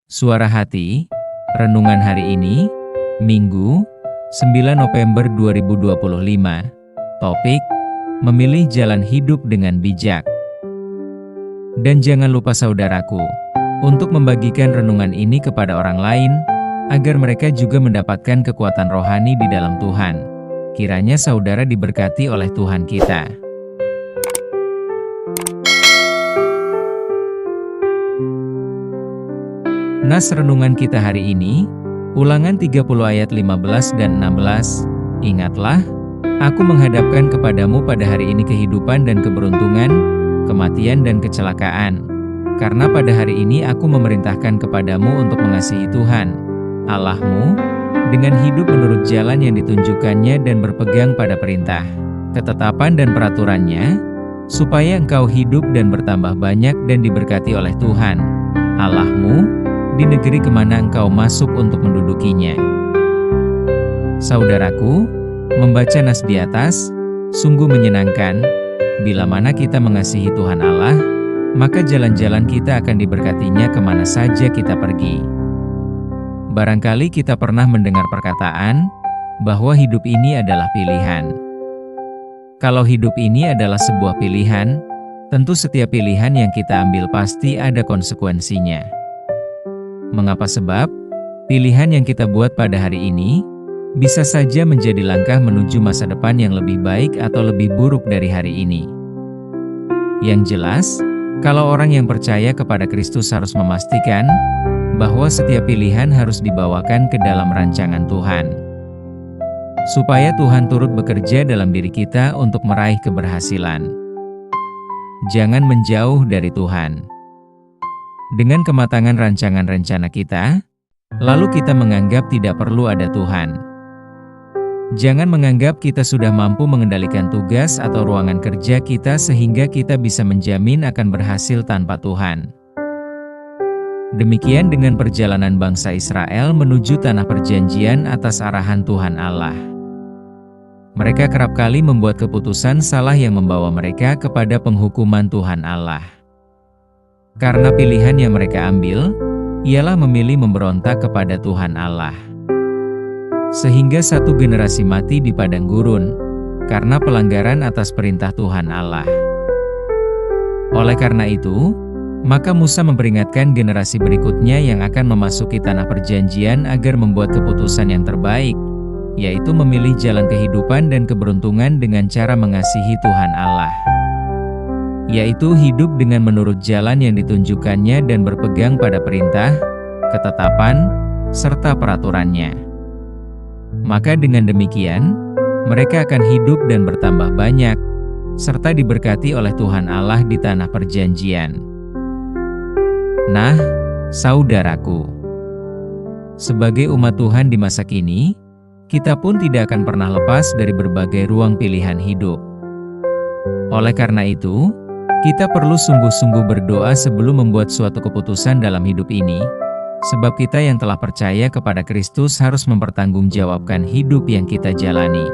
Suara Hati, renungan hari ini, Minggu, 9 November 2025. Topik, memilih jalan hidup dengan bijak. Dan jangan lupa saudaraku, untuk membagikan renungan ini kepada orang lain, agar mereka juga mendapatkan kekuatan rohani di dalam Tuhan. Kiranya saudara diberkati oleh Tuhan kita. Nas renungan kita hari ini, Ulangan 30 ayat 15 dan 16. Ingatlah, aku menghadapkan kepadamu pada hari ini kehidupan dan keberuntungan, kematian dan kecelakaan. Karena pada hari ini aku memerintahkan kepadamu untuk mengasihi Tuhan, Allahmu, dengan hidup menurut jalan yang ditunjukkannya dan berpegang pada perintah, ketetapan dan peraturannya, supaya engkau hidup dan bertambah banyak dan diberkati oleh Tuhan, Allahmu, di negeri kemana engkau masuk untuk mendudukinya. Saudaraku, membaca nas di atas, sungguh menyenangkan. Bila mana kita mengasihi Tuhan Allah, maka jalan-jalan kita akan diberkatinya kemana saja kita pergi. Barangkali kita pernah mendengar perkataan, bahwa hidup ini adalah pilihan. Kalau hidup ini adalah sebuah pilihan, tentu setiap pilihan yang kita ambil pasti ada konsekuensinya. Mengapa sebab, pilihan yang kita buat pada hari ini, bisa saja menjadi langkah menuju masa depan yang lebih baik atau lebih buruk dari hari ini. Yang jelas, kalau orang yang percaya kepada Kristus harus memastikan, bahwa setiap pilihan harus dibawakan ke dalam rancangan Tuhan. Supaya Tuhan turut bekerja dalam diri kita untuk meraih keberhasilan. Jangan menjauh dari Tuhan. Dengan kematangan rancangan rencana kita, lalu kita menganggap tidak perlu ada Tuhan. Jangan menganggap kita sudah mampu mengendalikan tugas atau ruangan kerja kita sehingga kita bisa menjamin akan berhasil tanpa Tuhan. Demikian dengan perjalanan bangsa Israel menuju tanah perjanjian atas arahan Tuhan Allah. Mereka kerap kali membuat keputusan salah yang membawa mereka kepada penghukuman Tuhan Allah. Karena pilihan yang mereka ambil, ialah memilih memberontak kepada Tuhan Allah. Sehingga satu generasi mati di padang gurun, karena pelanggaran atas perintah Tuhan Allah. Oleh karena itu, maka Musa memperingatkan generasi berikutnya yang akan memasuki tanah perjanjian agar membuat keputusan yang terbaik, yaitu memilih jalan kehidupan dan keberuntungan dengan cara mengasihi Tuhan Allah. Yaitu hidup dengan menurut jalan yang ditunjukkannya dan berpegang pada perintah, ketetapan, serta peraturannya. Maka dengan demikian, mereka akan hidup dan bertambah banyak, serta diberkati oleh Tuhan Allah di tanah perjanjian. Nah, saudaraku, sebagai umat Tuhan di masa kini, kita pun tidak akan pernah lepas dari berbagai ruang pilihan hidup. Oleh karena itu, kita perlu sungguh-sungguh berdoa sebelum membuat suatu keputusan dalam hidup ini, sebab kita yang telah percaya kepada Kristus harus mempertanggungjawabkan hidup yang kita jalani.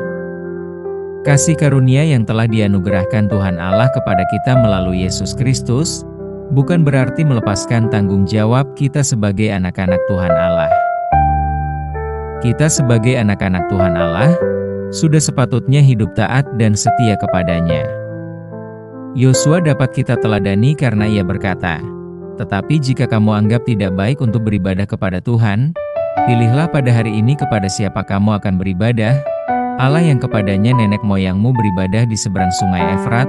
Kasih karunia yang telah dianugerahkan Tuhan Allah kepada kita melalui Yesus Kristus, bukan berarti melepaskan tanggung jawab kita sebagai anak-anak Tuhan Allah. Kita sebagai anak-anak Tuhan Allah, sudah sepatutnya hidup taat dan setia kepadanya. Yosua dapat kita teladani karena ia berkata, "Tetapi jika kamu anggap tidak baik untuk beribadah kepada Tuhan, pilihlah pada hari ini kepada siapa kamu akan beribadah, Allah yang kepadanya nenek moyangmu beribadah di seberang sungai Efrat,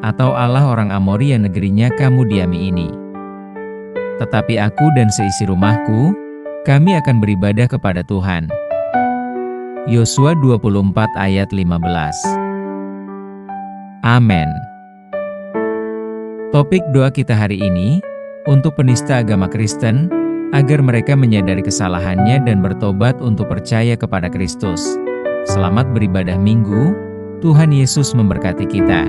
atau Allah orang Amori yang negerinya kamu diami ini. Tetapi aku dan seisi rumahku, kami akan beribadah kepada Tuhan." Yosua 24 ayat 15. Amin. Topik doa kita hari ini, untuk penista agama Kristen, agar mereka menyadari kesalahannya dan bertobat untuk percaya kepada Kristus. Selamat beribadah Minggu, Tuhan Yesus memberkati kita.